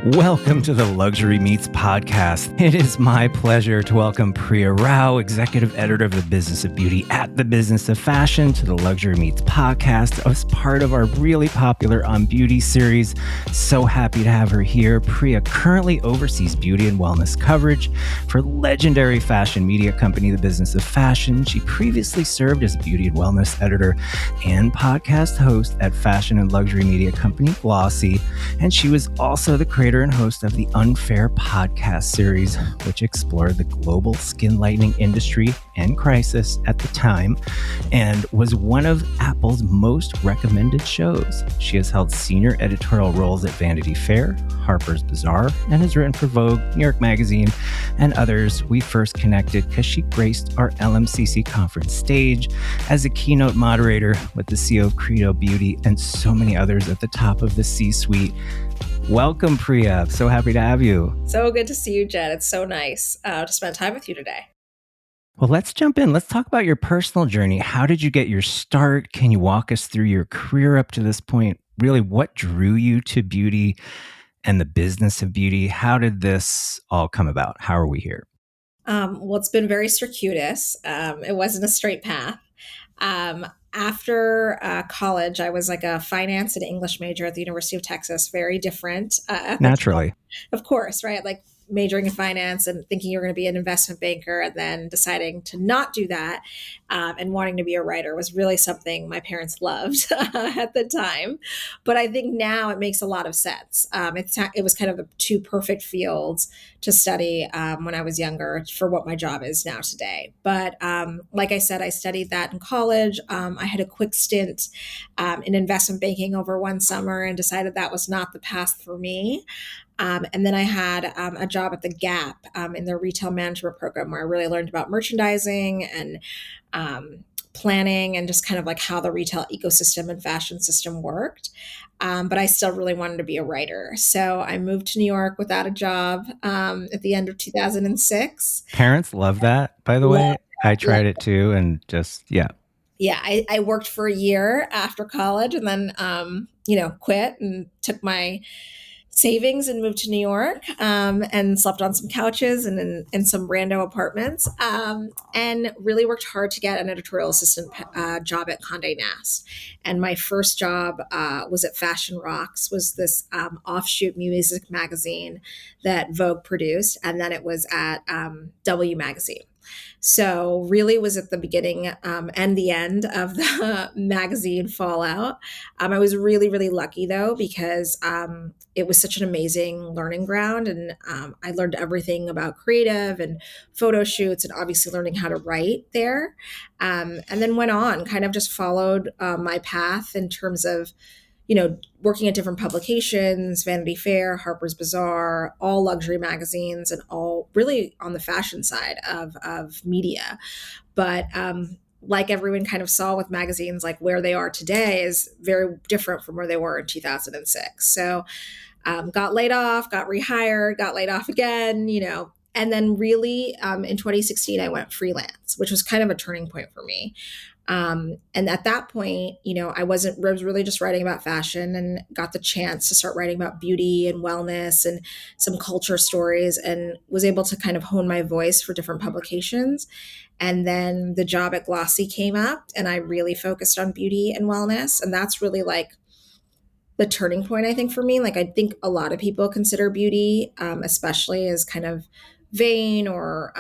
Welcome to the Luxury Meets podcast. It is my pleasure to welcome Priya Rao, executive editor of the Business of Beauty at the Business of Fashion, to the Luxury Meets podcast as part of our really popular On Beauty series. So happy to have her here. Priya currently oversees beauty and wellness coverage for legendary fashion media company, The Business of Fashion. She previously served as beauty and wellness editor and podcast host at fashion and luxury media company Glossy, and she was also the creator and host of the Unfair podcast series, which explored the global skin lightening industry and crisis at the time, and was one of Apple's most recommended shows. She has held senior editorial roles at Vanity Fair, Harper's Bazaar, and has written for Vogue, New York Magazine, and others. We first connected because she graced our LMCC conference stage as a keynote moderator with the CEO of Credo Beauty and so many others at the top of the C-suite. Welcome, Priya. So happy to have you. So good to see you, Jed. It's so nice to spend time with you today. Well, let's jump in. Let's talk about your personal journey. How did you get your start? Can you walk us through your career up to this point? Really, what drew you to beauty and the business of beauty? How did this all come about? How are we here? Well, it's been very circuitous. It wasn't a straight path. After college, I was like a finance and English major at the University of Texas. Very different. Naturally. Of course, right? Like majoring in finance and thinking you're going to be an investment banker and then deciding to not do that and wanting to be a writer was really something my parents loved at the time. But I think now it makes a lot of sense. It was kind of the two perfect fields to study when I was younger for what my job is now today. But like I said, I studied that in college. I had a quick stint in investment banking over one summer and decided that was not the path for me. And then I had a job at the Gap in their retail management program where I really learned about merchandising and planning and just kind of like how the retail ecosystem and fashion system worked. But I still really wanted to be a writer. So I moved to New York without a job at the end of 2006. Parents love that, by the way. I tried it too and just, yeah. Yeah, I worked for a year after college and then, quit and took my savings and moved to New York and slept on some couches and in some rando apartments and really worked hard to get an editorial assistant job at Condé Nast. And my first job was at Fashion Rocks, was this offshoot music magazine that Vogue produced. And then it was at W Magazine. So really was at the beginning and the end of the magazine fallout. I was really, really lucky though, because it was such an amazing learning ground. And I learned everything about creative and photo shoots and obviously learning how to write there. And then went on, kind of just followed my path in terms of working at different publications, Vanity Fair, Harper's Bazaar, all luxury magazines, and all really on the fashion side of media. But like everyone kind of saw with magazines, like where they are today is very different from where they were in 2006. So got laid off, got rehired, got laid off again, and then really in 2016, I went freelance, which was kind of a turning point for me. And at that point, I was really just writing about fashion and got the chance to start writing about beauty and wellness and some culture stories and was able to kind of hone my voice for different publications. And then the job at Glossy came up and I really focused on beauty and wellness. And that's really like the turning point, I think, for me. Like, I think a lot of people consider beauty, especially as kind of vain or,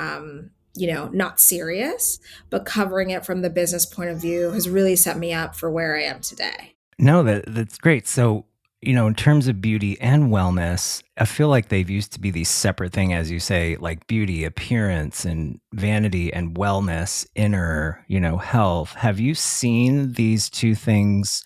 not serious, but covering it from the business point of view has really set me up for where I am today. No, that's great. So, in terms of beauty and wellness, I feel like they've used to be these separate things, as you say, like beauty, appearance, and vanity and wellness, inner, health. Have you seen these two things,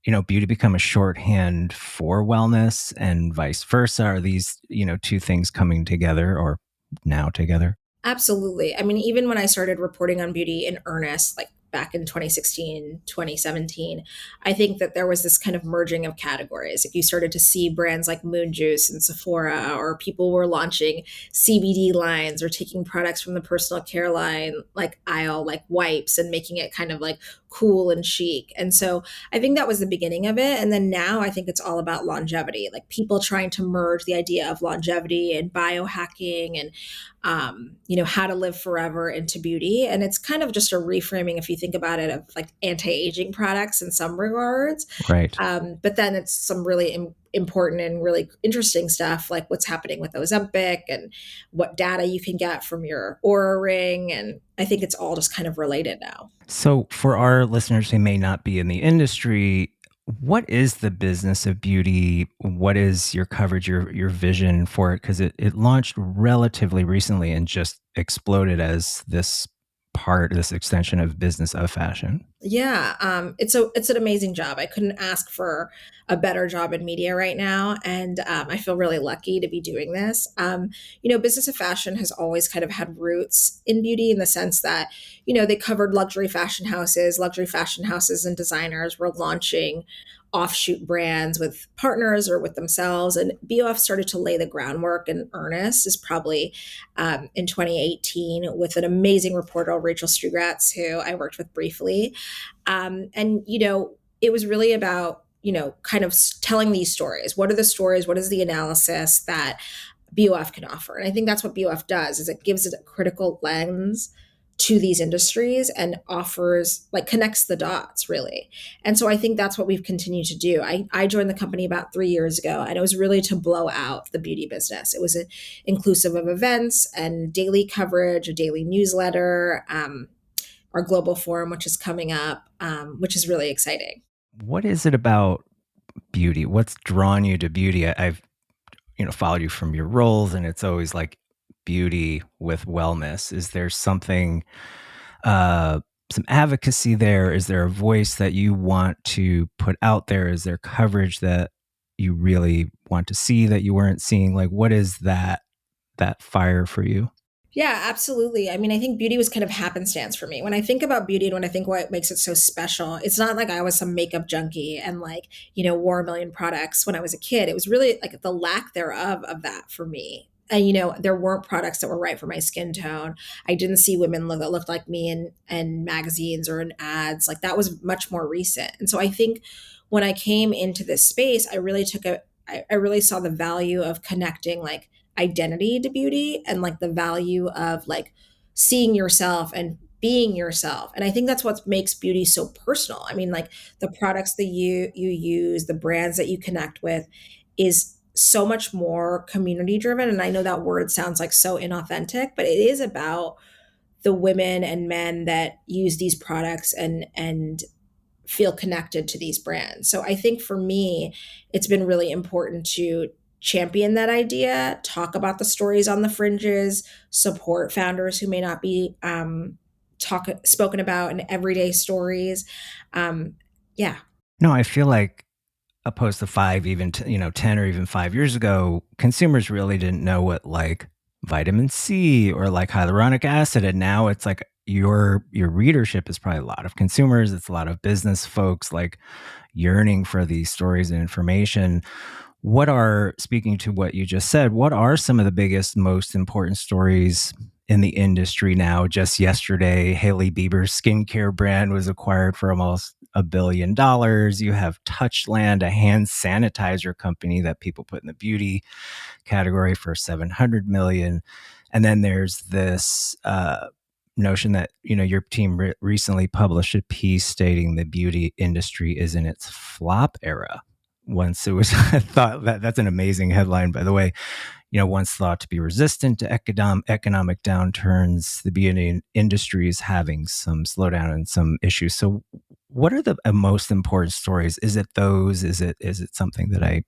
beauty become a shorthand for wellness and vice versa? Are these, two things coming together or now together? Absolutely. I mean, even when I started reporting on beauty in earnest, like back in 2016, 2017, I think that there was this kind of merging of categories. If you started to see brands like Moon Juice and Sephora, or people were launching CBD lines or taking products from the personal care line, like aisle, like wipes, and making it kind of like cool and chic. And so I think that was the beginning of it. And then now I think it's all about longevity, like people trying to merge the idea of longevity and biohacking and how to live forever into beauty. And it's kind of just a reframing, if you think about it, of like anti-aging products in some regards. Right. But then it's some really important and really interesting stuff, like what's happening with Ozempic and what data you can get from your Aura ring. And I think it's all just kind of related now. So, for our listeners who may not be in the industry, what is the business of beauty? What is your coverage, your vision for it? Because it launched relatively recently and just exploded as this extension of business of fashion. Yeah, it's an amazing job. I couldn't ask for a better job in media right now, and I feel really lucky to be doing this. Business of fashion has always kind of had roots in beauty in the sense that they covered luxury fashion houses. Luxury fashion houses and designers were launching offshoot brands with partners or with themselves, and BOF started to lay the groundwork in earnest. Is probably in 2018 with an amazing reporter, Rachel Strugratz, who I worked with briefly. It was really about, kind of telling these stories. What are the stories? What is the analysis that BOF can offer? And I think that's what BOF does, is it gives it a critical lens to these industries and offers, like, connects the dots really. And so I think that's what we've continued to do. I joined the company about 3 years ago, and it was really to blow out the beauty business. It was inclusive of events and daily coverage, a daily newsletter, our global forum, which is coming up, which is really exciting. What is it about beauty? What's drawn you to beauty? I've followed you from your roles, and it's always like beauty with wellness. Is there something, some advocacy there? Is there a voice that you want to put out there? Is there coverage that you really want to see that you weren't seeing? Like, what is that fire for you? Yeah, absolutely. I mean, I think beauty was kind of happenstance for me. When I think about beauty and when I think what makes it so special, it's not like I was some makeup junkie and like, wore a million products when I was a kid. It was really like the lack thereof of that for me. And there weren't products that were right for my skin tone. I didn't see women that looked like me in magazines or in ads. Like that was much more recent. And so I think when I came into this space, I really saw the value of connecting like identity to beauty and like the value of like seeing yourself and being yourself. And I think that's what makes beauty so personal. I mean, like the products that you use, the brands that you connect with is so much more community driven. And I know that word sounds like so inauthentic, but it is about the women and men that use these products and feel connected to these brands. So I think for me, it's been really important to champion that idea, talk about the stories on the fringes, support founders who may not be spoken about in everyday stories. Yeah. No, I feel like opposed to 10 or even 5 years ago, consumers really didn't know what like vitamin C or like hyaluronic acid. And now it's like your readership is probably a lot of consumers. It's a lot of business folks like yearning for these stories and information. Speaking to what you just said, what are some of the biggest, most important stories in the industry now? Just yesterday, Hailey Bieber's skincare brand was acquired for almost $1 billion. You have Touchland, a hand sanitizer company that people put in the beauty category, for 700 million. And then there's this notion that your team recently published a piece stating the beauty industry is in its flop era. Once it was thought that's an amazing headline, by the way. Once thought to be resistant to economic downturns, the beauty industry is having some slowdown and some issues. So, what are the most important stories? Is it those? Is it something that I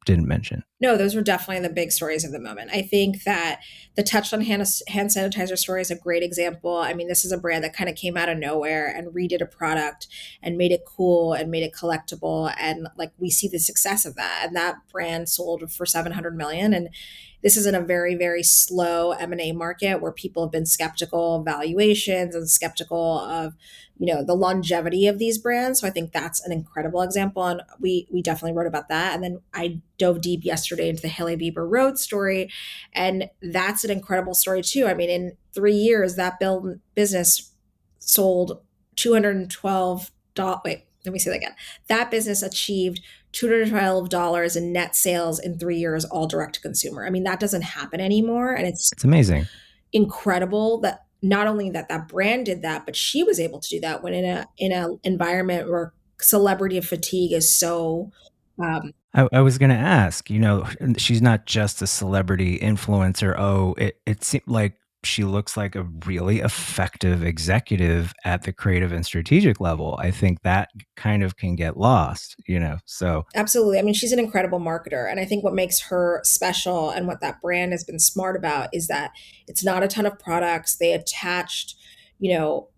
didn't mention? No, those were definitely the big stories of the moment. I think that the Touchland hand sanitizer story is a great example. I mean, this is a brand that kind of came out of nowhere and redid a product and made it cool and made it collectible. And like we see the success of that. And that brand sold for 700 million. And this is in a very, very slow M&A market where people have been skeptical of valuations and skeptical of, the longevity of these brands. So I think that's an incredible example. And we definitely wrote about that. And then I dove deep yesterday into the Hailey Bieber Road story. And that's an incredible story too. I mean, in 3 years, that business sold $212. Wait, let me say that again. That business achieved $212 in net sales in 3 years, all direct to consumer. I mean, that doesn't happen anymore. And it's It's amazing. incredible that not only that brand did that, but she was able to do that when in a environment where celebrity fatigue is so um, I was going to ask, she's not just a celebrity influencer. Oh, it seemed like she looks like a really effective executive at the creative and strategic level. I think that kind of can get lost, so Absolutely. I mean, she's an incredible marketer. And I think what makes her special and what that brand has been smart about is that it's not a ton of products. They attached,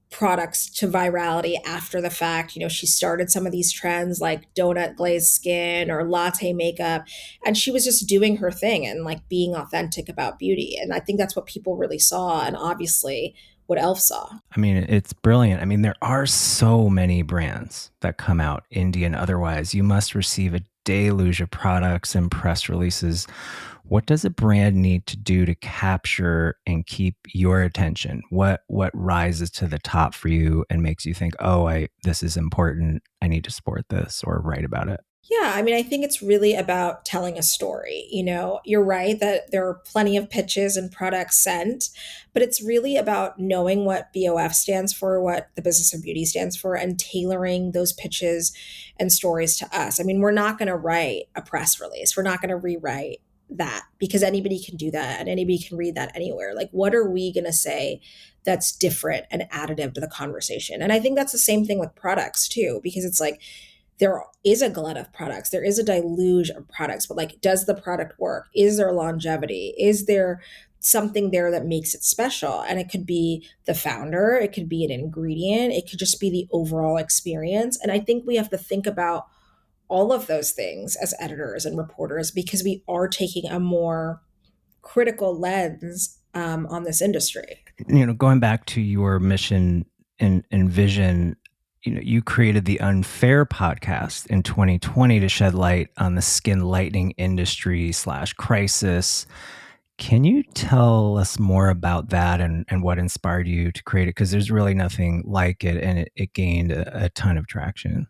products to virality after the fact. She started some of these trends like donut glazed skin or latte makeup. And she was just doing her thing and like being authentic about beauty. And I think that's what people really saw. And obviously, what Elf saw. I mean, it's brilliant. I mean, there are so many brands that come out, indie and otherwise. You must receive a deluge of products and press releases. What does a brand need to do to capture and keep your attention? What rises to the top for you and makes you think, "Oh, I this is important. I need to support this or write about it." Yeah, I mean, I think it's really about telling a story. You're right that there are plenty of pitches and products sent, but it's really about knowing what BOF stands for, what the Business of Beauty stands for, and tailoring those pitches and stories to us. I mean, we're not going to write a press release, we're not going to rewrite that because anybody can do that and anybody can read that anywhere. Like, what are we going to say that's different and additive to the conversation? And I think that's the same thing with products too, because it's like, there is a glut of products, there is a deluge of products, but like, does the product work? Is there longevity? Is there something there that makes it special? And it could be the founder, it could be an ingredient, it could just be the overall experience. And I think we have to think about all of those things as editors and reporters because we are taking a more critical lens on this industry. Going back to your mission and vision, you created the Unfair podcast in 2020 to shed light on the skin lightening industry / crisis. Can you tell us more about that and what inspired you to create it? Because there's really nothing like it, and it gained a ton of traction.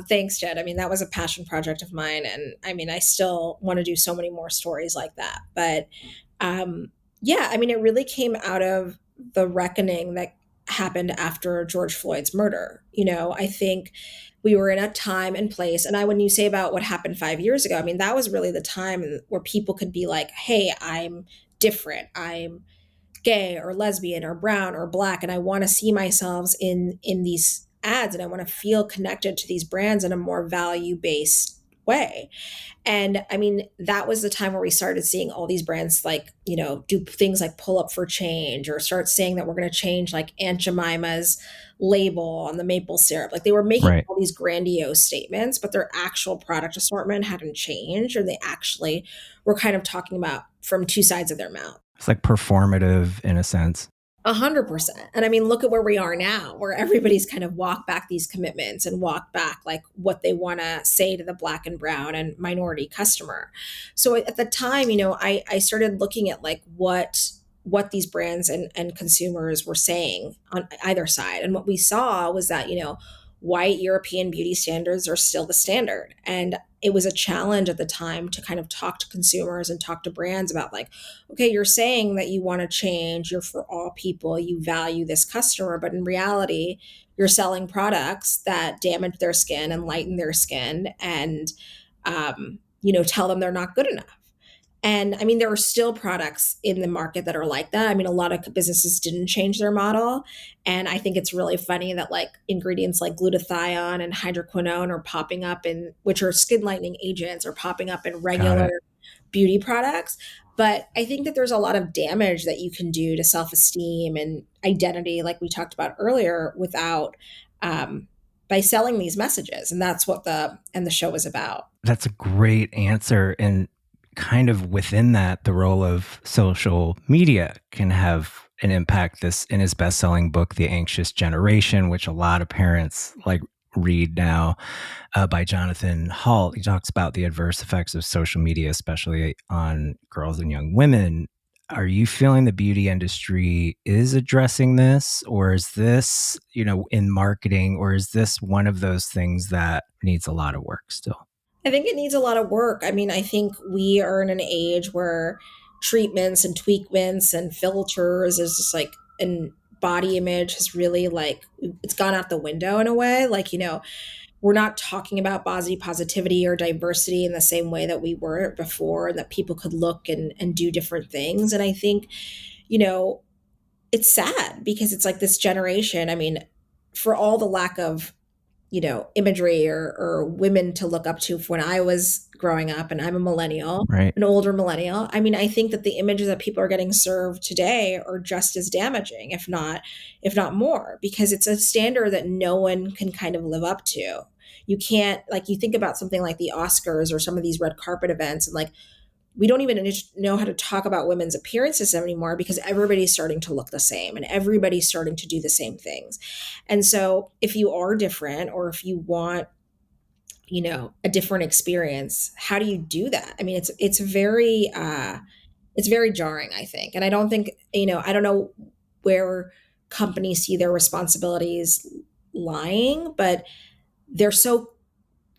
Thanks, Jed. I mean, that was a passion project of mine. And I mean, I still want to do so many more stories like that. But yeah, I mean, it really came out of the reckoning that happened after George Floyd's murder. I think we were in a time and place. And when you say about what happened 5 years ago, I mean, that was really the time where people could be like, hey, I'm different. I'm gay or lesbian or brown or black, and I want to see myself in these ads, and I want to feel connected to these brands in a more value-based way. And I mean, that was the time where we started seeing all these brands like, do things like pull up for change or start saying that we're going to change like Aunt Jemima's label on the maple syrup. Like, they were making Right. all these grandiose statements, but their actual product assortment hadn't changed, or they actually were kind of talking about from two sides of their mouth. It's like performative in a sense. 100%. And I mean, look at where we are now, where everybody's kind of walked back these commitments and walked back like what they want to say to the Black and brown and minority customer. So at the time, I started looking at like what these brands and consumers were saying on either side. And what we saw was that, white European beauty standards are still the standard. And it was a challenge at the time to kind of talk to consumers and talk to brands about like, okay, you're saying that you want to change, you're for all people, you value this customer, but in reality, you're selling products that damage their skin and lighten their skin and, tell them they're not good enough. And I mean, there are still products in the market that are like that. I mean, a lot of businesses didn't change their model. And I think it's really funny that like ingredients like glutathione and hydroquinone are popping up which are skin lightening agents, are popping up in Got regular it. beauty products. But I think that there's a lot of damage that you can do to self-esteem and identity, like we talked about earlier, by selling these messages. And that's what the show was about. That's a great answer. And kind of within that, the role of social media can have an impact. This in his best-selling book, The Anxious Generation, which a lot of parents like read now, by Jonathan Halt. He talks about the adverse effects of social media, especially on girls and young women. Are you feeling the beauty industry is addressing this, or is this, in marketing, or is this one of those things that needs a lot of work still? I think it needs a lot of work. I mean, I think we are in an age where treatments and tweakments and filters is just like, and body image has really like, it's gone out the window in a way. Like, we're not talking about body positivity or diversity in the same way that we were before, and that people could look and do different things. And I think, you know, it's sad because it's like this generation. I mean, for all the lack of imagery or women to look up to when I was growing up, and I'm a millennial, Right. an older millennial. I mean, I think that the images that people are getting served today are just as damaging, if not more, because it's a standard that no one can kind of live up to. You can't, like, you think about something like the Oscars or some of these red carpet events, and like we don't even know how to talk about women's appearances anymore because everybody's starting to look the same and everybody's starting to do the same things. And so if you are different, or if you want, a different experience, how do you do that? I mean, it's very jarring, I think. And I don't think, I don't know where companies see their responsibilities lying, but they're so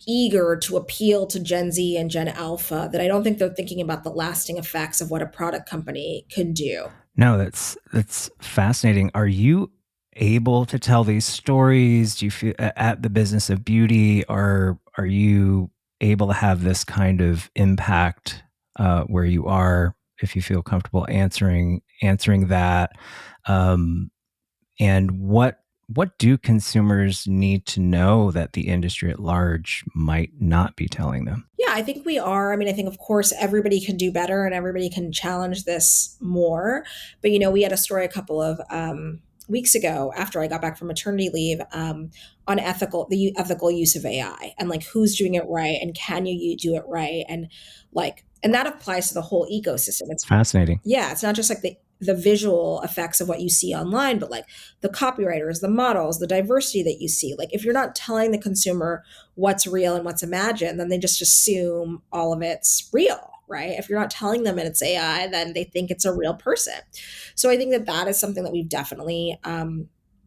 eager to appeal to Gen Z and Gen Alpha that I don't think they're thinking about the lasting effects of what a product company can do. No, that's fascinating. Are you able to tell these stories? Do you feel at the Business of Beauty, are you able to have this kind of impact where you are, if you feel comfortable answering that? Um, and what do consumers need to know that the industry at large might not be telling them? Yeah, I think we are. I mean, I think, of course, everybody can do better and everybody can challenge this more. But, we had a story a couple of weeks ago after I got back from maternity leave on the ethical use of AI, and like who's doing it right and can you do it right, and like, and that applies to the whole ecosystem. It's Fascinating. Yeah, it's not just like the visual effects of what you see online, but like the copywriters, the models, the diversity that you see. Like if you're not telling the consumer what's real and what's imagined, then they just assume all of it's real, right? If you're not telling them and it's AI, then they think it's a real person. So I think that that is something that we've definitely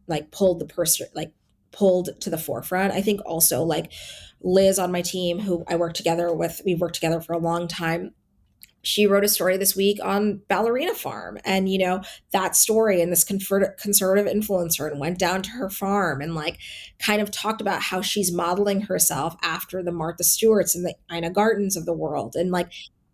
like pulled to the forefront. I think also like Liz on my team, who I work together with, we've worked together for a long time, she wrote a story this week on Ballerina Farm, and that story, and this conservative influencer, and went down to her farm and like kind of talked about how she's modeling herself after the Martha Stewarts and the Ina Gartens of the world. And like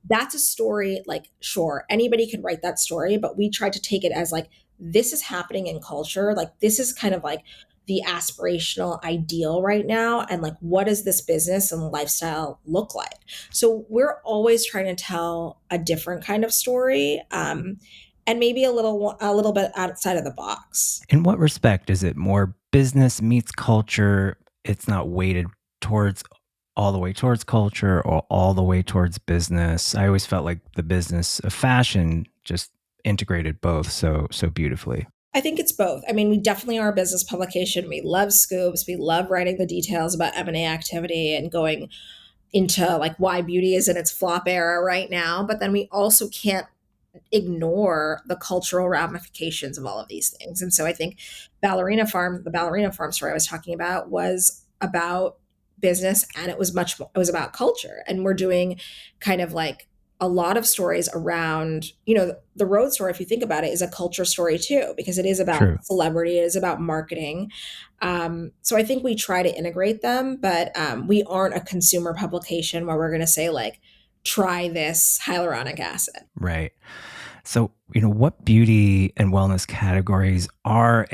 that's a story, like sure, anybody could write that story, but we tried to take it as like this is happening in culture, like this is kind of like the aspirational ideal right now, and like what does this business and lifestyle look like. So we're always trying to tell a different kind of story, and maybe a little bit outside of the box. In what respect is it more business meets culture? It's not weighted towards all the way towards culture or all the way towards business. I always felt like the business of fashion just integrated both so beautifully. I think it's both. I mean, we definitely are a business publication. We love scoops. We love writing the details about M&A activity and going into like why beauty is in its flop era right now. But then we also can't ignore the cultural ramifications of all of these things. And so I think the Ballerina Farm story I was talking about was about business, and it was about culture. And we're doing kind of like a lot of stories around, the road story, if you think about it, is a culture story too, because it is about True. celebrity, it is about marketing. So I think we try to integrate them, but we aren't a consumer publication where we're going to say like, try this hyaluronic acid. Right. So, what beauty and wellness categories are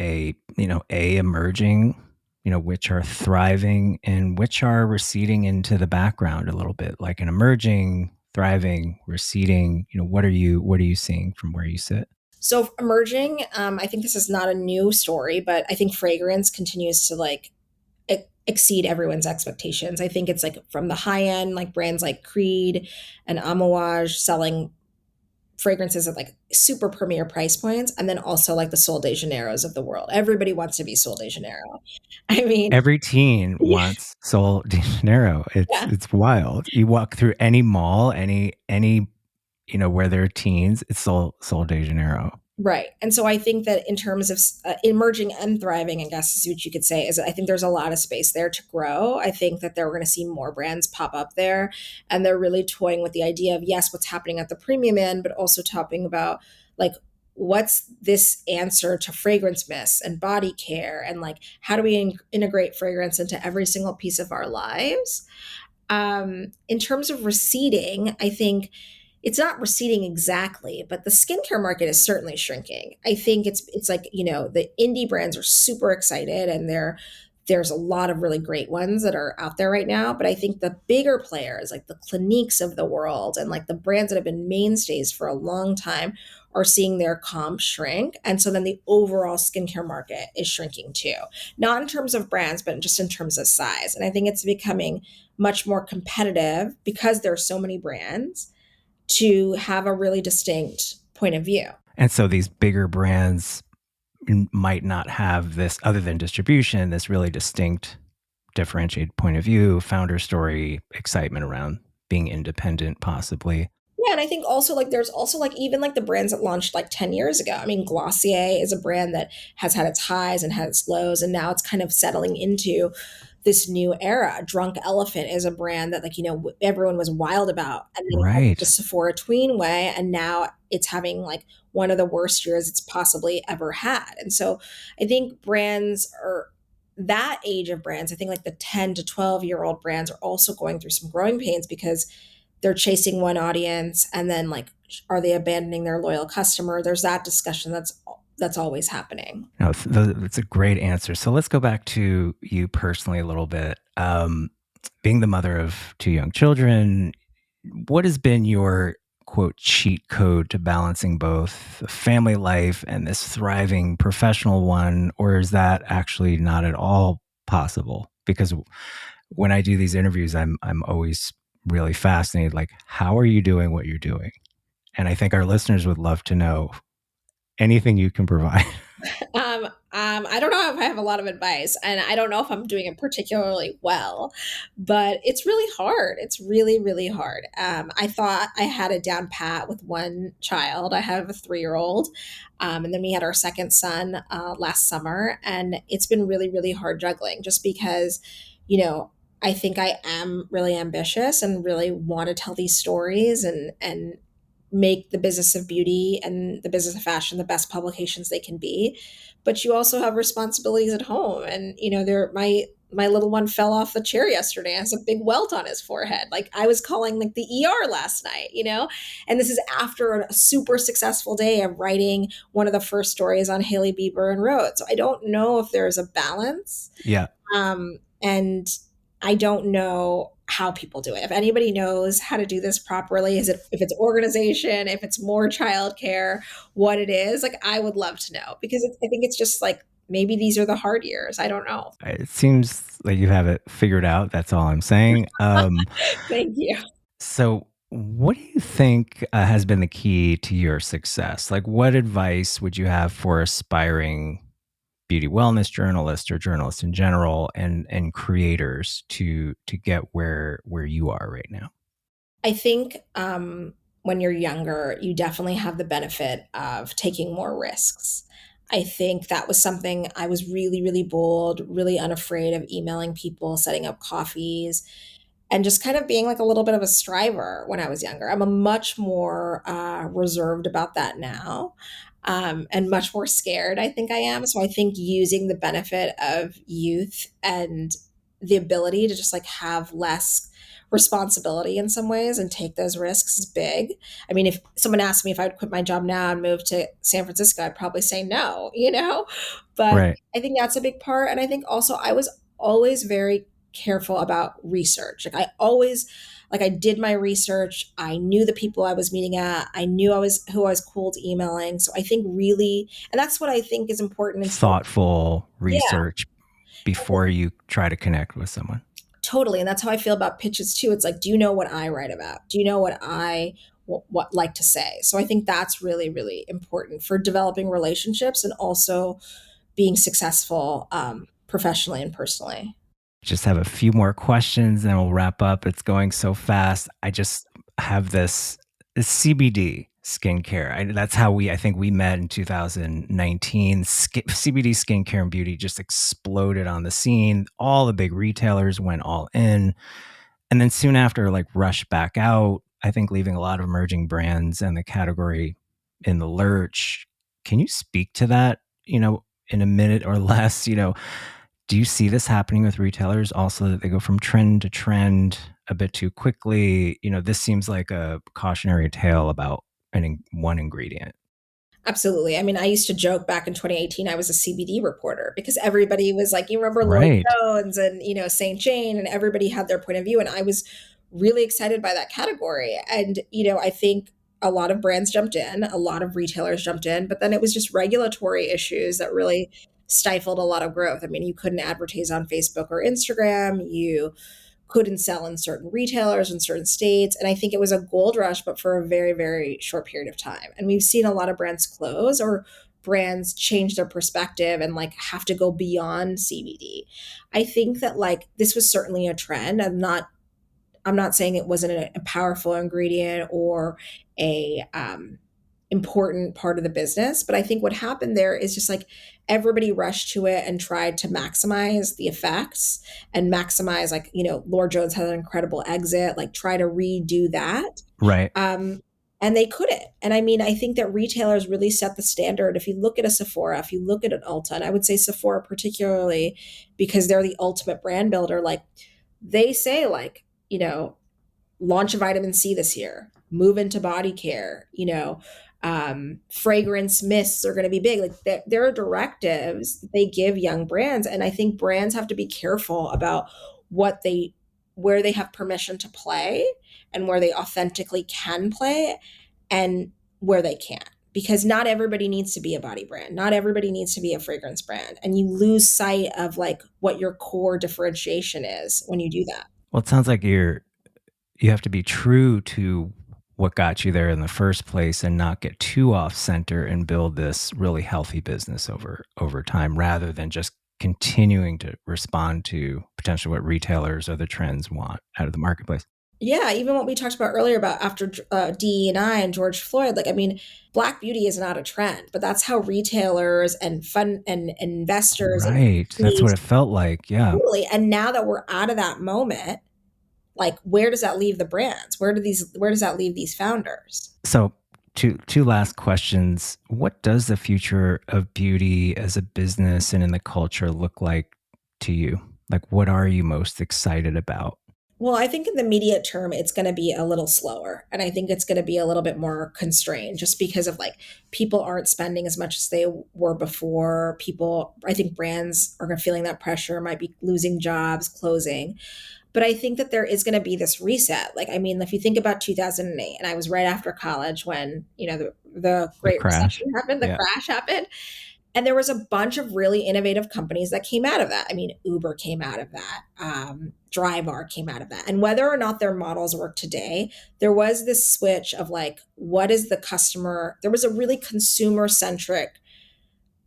emerging, which are thriving and which are receding into the background a little bit, like an emerging, thriving, receding, what are you seeing from where you sit? So emerging, I think this is not a new story, but I think fragrance continues to like exceed everyone's expectations. I think it's like from the high end, like brands like Creed and Amouage selling fragrances at like super premier price points, and then also like the Sol de Janeiros of the world. Everybody wants to be Sol de Janeiro. I mean, Every teen yeah, wants Sol de Janeiro. It's yeah. it's wild. You walk through any mall, any where they're teens, it's Sol de Janeiro. Right. And so I think that in terms of emerging and thriving, I guess is what you could say, is I think there's a lot of space there to grow. I think that they're going to see more brands pop up there. And they're really toying with the idea of, yes, what's happening at the premium end, but also talking about like, what's this answer to fragrance mist and body care? And like, how do we integrate fragrance into every single piece of our lives? In terms of receding, I think it's not receding exactly, but the skincare market is certainly shrinking. I think it's like, the indie brands are super excited and there's a lot of really great ones that are out there right now. But I think the bigger players, like the Cliniques of the world and like the brands that have been mainstays for a long time, are seeing their comps shrink. And so then the overall skincare market is shrinking too. Not in terms of brands, but just in terms of size. And I think it's becoming much more competitive because there are so many brands to have a really distinct point of view. And so these bigger brands might not have this, other than distribution, this really distinct, differentiated point of view, founder story, excitement around being independent, possibly. Yeah, and I think also like there's also like even like the brands that launched like 10 years ago. I mean, Glossier is a brand that has had its highs and had its lows, and now it's kind of settling into this new era. Drunk Elephant is a brand that like, everyone was wild about. And then it had the Right. Sephora tween way, and now it's having like one of the worst years it's possibly ever had. And so I think brands are that age of brands, I think like the 10 to 12-year-old brands are also going through some growing pains because they're chasing one audience and then like are they abandoning their loyal customer? There's that discussion that's always happening. No, that's a great answer. So let's go back to you personally a little bit. Being the mother of two young children, what has been your quote cheat code to balancing both the family life and this thriving professional one? Or is that actually not at all possible? Because when I do these interviews, I'm always really fascinated. Like, how are you doing what you're doing? And I think our listeners would love to know anything you can provide. I don't know if I have a lot of advice, and I don't know if I'm doing it particularly well, but it's really hard. It's really, really hard. I thought I had it down pat with one child. I have a 3-year-old, and then we had our second son last summer, and it's been really, really hard juggling just because, I think I am really ambitious and really want to tell these stories and make the business of beauty and the business of fashion the best publications they can be. But you also have responsibilities at home. And, my little one fell off the chair yesterday and has a big welt on his forehead. Like I was calling like the ER last night, and this is after a super successful day of writing one of the first stories on Hailey Bieber and Rhodes. So I don't know if there's a balance. Yeah. And I don't know how people do it. If anybody knows how to do this properly, if it's organization, if it's more childcare, what it is, like I would love to know because I think it's just like maybe these are the hard years. I don't know. It seems like you have it figured out. That's all I'm saying. Thank you. So, what do you think has been the key to your success? Like, what advice would you have for aspiring beauty wellness journalists or journalists in general, and creators to get where you are right now? I think when you're younger, you definitely have the benefit of taking more risks. I think that was something I was really, really bold, really unafraid of emailing people, setting up coffees, and just kind of being like a little bit of a striver when I was younger. I'm a much more reserved about that now, and much more scared, I think I am. So I think using the benefit of youth and the ability to just like have less responsibility in some ways and take those risks is big. I mean, if someone asked me if I'd quit my job now and move to San Francisco, I'd probably say no. But Right. I think that's a big part. And I think also I was always very careful about research. Like I did my research. I knew the people I was meeting at. I knew who I was cold emailing. So I think really, and that's what I think is important. Thoughtful Yeah, research before you try to connect with someone. totally. And that's how I feel about pitches too. It's like, do you know what I write about? Do you know what I what like to say? So I think that's really, really important for developing relationships and also being successful professionally and personally. Just have a few more questions and we'll wrap up. It's going so fast. I just have this CBD skincare. That's how I think we met in 2019. CBD skincare and beauty just exploded on the scene. All the big retailers went all in. And then soon after, like rushed back out, I think leaving a lot of emerging brands and the category in the lurch. Can you speak to that, in a minute or less? Do you see this happening with retailers also, that they go from trend to trend a bit too quickly? This seems like a cautionary tale about one ingredient. Absolutely. I mean, I used to joke back in 2018, I was a CBD reporter because everybody was like, you remember Lloyd Right. Jones and, St. Jane, and everybody had their point of view. And I was really excited by that category. And, I think a lot of brands jumped in, a lot of retailers jumped in, but then it was just regulatory issues that really stifled a lot of growth. I mean, you couldn't advertise on Facebook or Instagram. You couldn't sell in certain retailers in certain states. And I think it was a gold rush, but for a very, very short period of time. And we've seen a lot of brands close or brands change their perspective and like have to go beyond CBD. I think that like this was certainly a trend. I'm not saying it wasn't a powerful ingredient or a important part of the business, but I think what happened there is just like everybody rushed to it and tried to maximize the effects and maximize, like, Lord Jones had an incredible exit, like try to redo that. Right. And they couldn't. And I mean, I think that retailers really set the standard. If you look at a Sephora, if you look at an Ulta, and I would say Sephora particularly because they're the ultimate brand builder, like they say, like, launch a vitamin C this year, move into body care, fragrance mists are going to be big. Like there are directives they give young brands. And I think brands have to be careful about where they have permission to play and where they authentically can play and where they can't. Because not everybody needs to be a body brand. Not everybody needs to be a fragrance brand. And you lose sight of like what your core differentiation is when you do that. Well, it sounds like you have to be true to what got you there in the first place and not get too off center and build this really healthy business over time, rather than just continuing to respond to potentially what retailers or the trends want out of the marketplace. Yeah, even what we talked about earlier about after DE&I and George Floyd, like, I mean, Black beauty is not a trend, but that's how retailers and fund and investors and Right. That's what companies it felt like. Yeah. totally. And now that we're out of that moment, like, where does that leave the brands? Where does that leave these founders? So two last questions. What does the future of beauty as a business and in the culture look like to you? Like, what are you most excited about? Well, I think in the immediate term, it's going to be a little slower. And I think it's going to be a little bit more constrained just because of like people aren't spending as much as they were before. I think brands are feeling that pressure, might be losing jobs, closing. But I think that there is going to be this reset. Like, I mean, if you think about 2008, and I was right after college when, the The Great crash. Recession happened, the Yeah. crash happened. And there was a bunch of really innovative companies that came out of that. I mean, Uber came out of that. Drybar came out of that. And whether or not their models work today, there was this switch of like, what is the customer? There was a really consumer centric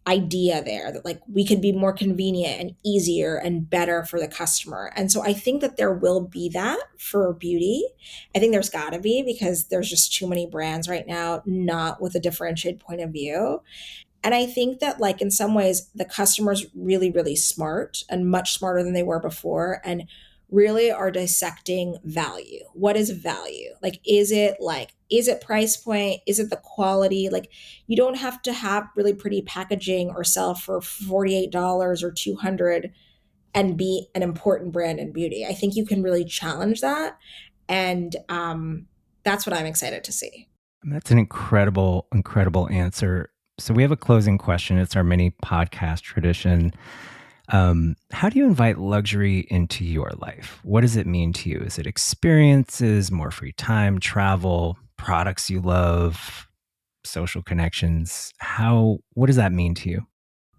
idea there that like we could be more convenient and easier and better for the customer. And so I think that there will be that for beauty. I think there's got to be because there's just too many brands right now, not with a differentiated point of view. And I think that, like, in some ways, the customer's really, really smart and much smarter than they were before and really are dissecting value. What is value? Is it price point? Is it the quality? Like, you don't have to have really pretty packaging or sell for $48 or 200 and be an important brand in beauty. I think you can really challenge that. And that's what I'm excited to see. That's an incredible, incredible answer. So we have a closing question. It's our mini podcast tradition. How do you invite luxury into your life? What does it mean to you? Is it experiences, more free time, travel, products you love, social connections? What does that mean to you?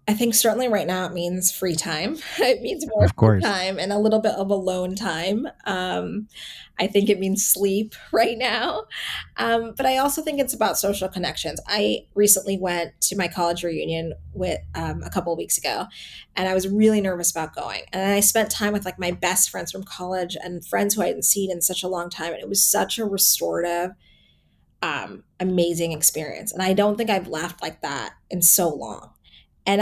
I think certainly right now it means free time. It means more Of free course. time and a little bit of alone time. I think it means sleep right now. But I also think it's about social connections. I recently went to my college reunion with a couple of weeks ago, and I was really nervous about going. And I spent time with like my best friends from college and friends who I hadn't seen in such a long time. And it was such a restorative amazing experience. And I don't think I've laughed like that in so long. And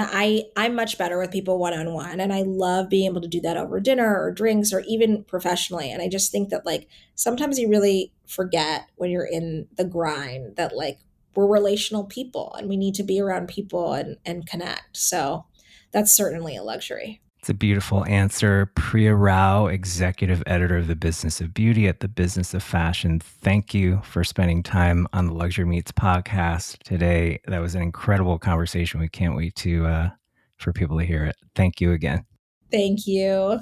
I'm much better with people one-on-one. And I love being able to do that over dinner or drinks or even professionally. And I just think that like sometimes you really forget when you're in the grind that like we're relational people and we need to be around people and connect. So that's certainly a luxury. It's a beautiful answer. Priya Rao, executive editor of the Business of Beauty at the Business of Fashion. Thank you for spending time on the Luxury Meets podcast today. That was an incredible conversation. We can't wait to for people to hear it. Thank you again. Thank you.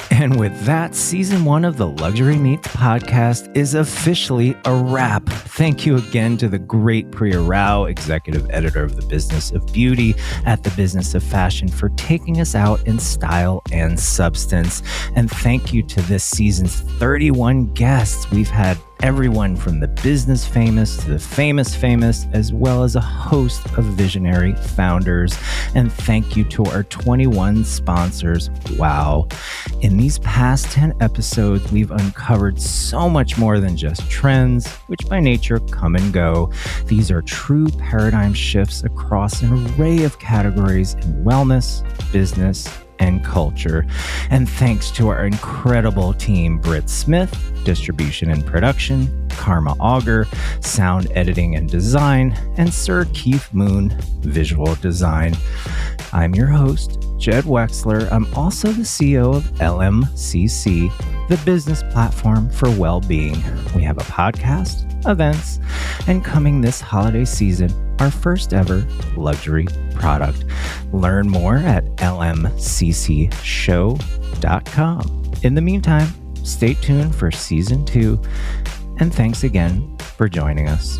And with that, season 1 of the Luxury Meets podcast is officially a wrap. Thank you again to the great Priya Rao, executive editor of the Business of Beauty at the Business of Fashion, for taking us out in style and substance. And thank you to this season's 31 guests. We've had everyone from the business famous to the famous, as well as a host of visionary founders. And thank you to our 21 sponsors. Wow. In these past 10 episodes, we've uncovered so much more than just trends, which by nature come and go. These are true paradigm shifts across an array of categories in wellness, business, and culture. And thanks to our incredible team, Britt Smith, distribution and production, Karma Auger, sound editing and design, and Sir Keith Moon, visual design. I'm your host, Jed Wexler. I'm also the CEO of LMCC, the business platform for well-being. We have a podcast, events, and coming this holiday season, our first ever luxury product. Learn more at lmccshow.com. In the meantime, stay tuned for season 2, and thanks again for joining us.